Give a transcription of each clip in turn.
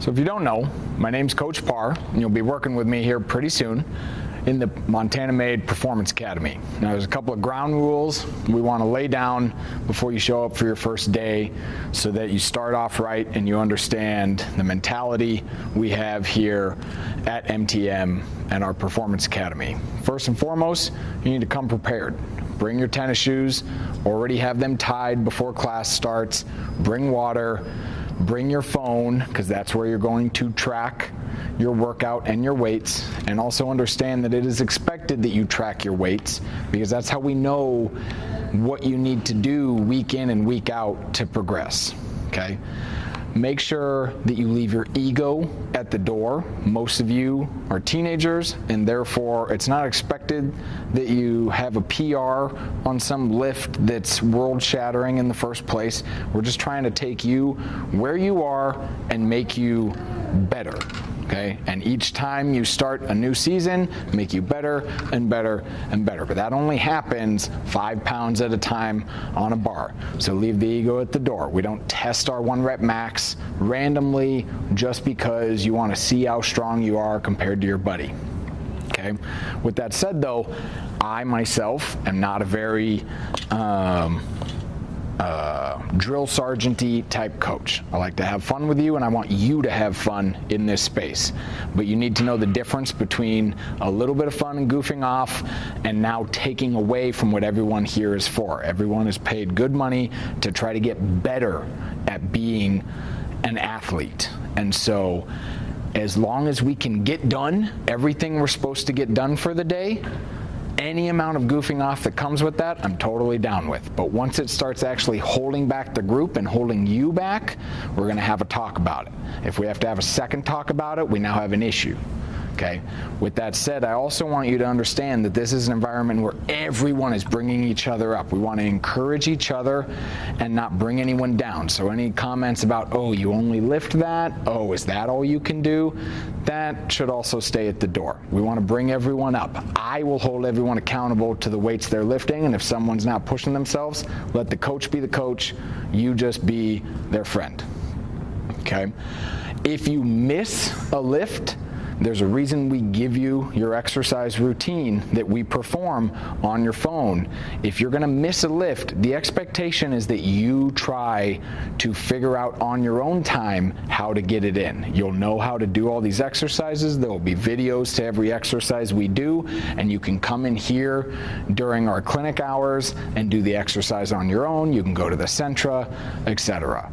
So if you don't know, my name's Coach Parr, and you'll be working with me here pretty soon in the Montana-made Performance Academy. Now there's a couple of ground rules we want to lay down before you show up for your first day so that you start off right and you understand the mentality we have here at MTM and our Performance Academy. First and foremost, you need to come prepared. Bring your tennis shoes, already have them tied before class starts, bring water, bring your phone, because that's where you're going to track your workout and your weights, and also understand that it is expected that you track your weights, because that's how we know what you need to do week in and week out to progress, okay? Make sure that you leave your ego at the door. Most of you are teenagers, and therefore it's not expected that you have a PR on some lift that's world-shattering in the first place. We're just trying to take you where you are and make you better. Okay, and each time you start a new season, make you better and better and better. But that only happens 5 pounds at a time on a bar. So leave the ego at the door. We don't test our 1 rep max randomly just because you want to see how strong you are compared to your buddy. Okay, with that said though, I myself am not a very drill sergeant-y type coach. I like to have fun with you, and I want you to have fun in this space. But you need to know the difference between a little bit of fun and goofing off and now taking away from what everyone here is for. Everyone is paid good money to try to get better at being an athlete. And so as long as we can get done everything we're supposed to get done for the day, any amount of goofing off that comes with that, I'm totally down with. But once it starts actually holding back the group and holding you back, we're going to have a talk about it. If we have to have a second talk about it, we now have an issue. Okay. With that said, I also want you to understand that this is an environment where everyone is bringing each other up. We want to encourage each other and not bring anyone down. So any comments about, oh, you only lift that? Oh, is that all you can do? That should also stay at the door. We want to bring everyone up. I will hold everyone accountable to the weights they're lifting, and if someone's not pushing themselves, let the coach be the coach. You just be their friend. Okay. If you miss a lift, there's a reason we give you your exercise routine that we perform on your phone. If you're gonna miss a lift, the expectation is that you try to figure out on your own time how to get it in. You'll know how to do all these exercises. There will be videos to every exercise we do, and you can come in here during our clinic hours and do the exercise on your own. You can go to the Centra, etc.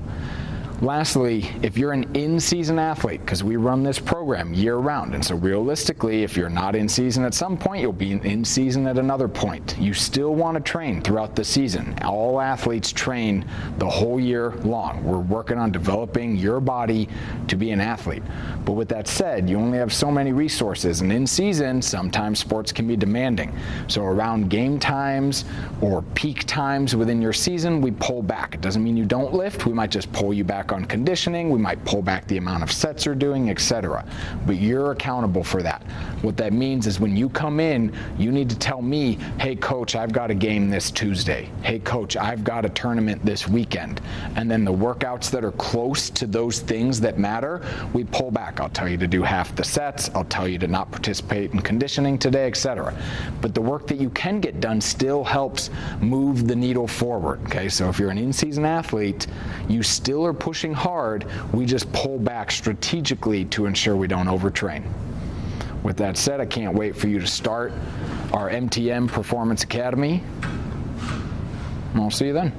Lastly, if you're an in-season athlete, because we run this program year-round, and so realistically, if you're not in season at some point, you'll be in season at another point. You still want to train throughout the season. All athletes train the whole year long. We're working on developing your body to be an athlete. But with that said, you only have so many resources, and in season, sometimes sports can be demanding. So around game times or peak times within your season, we pull back. It doesn't mean you don't lift. We might just pull you back on conditioning. We might pull back the amount of sets you're doing, etc. But you're accountable for that. What that means is when you come in, you need to tell me, hey coach, I've got a game this Tuesday. Hey coach, I've got a tournament this weekend. And then the workouts that are close to those things that matter, we pull back. I'll tell you to do half the sets. I'll tell you to not participate in conditioning today, etc. But the work that you can get done still helps move the needle forward. Okay, so if you're an in-season athlete, you still are pushing hard. We just pull back strategically to ensure we don't overtrain. With that said, I can't wait for you to start our MTM Performance Academy. And I'll see you then.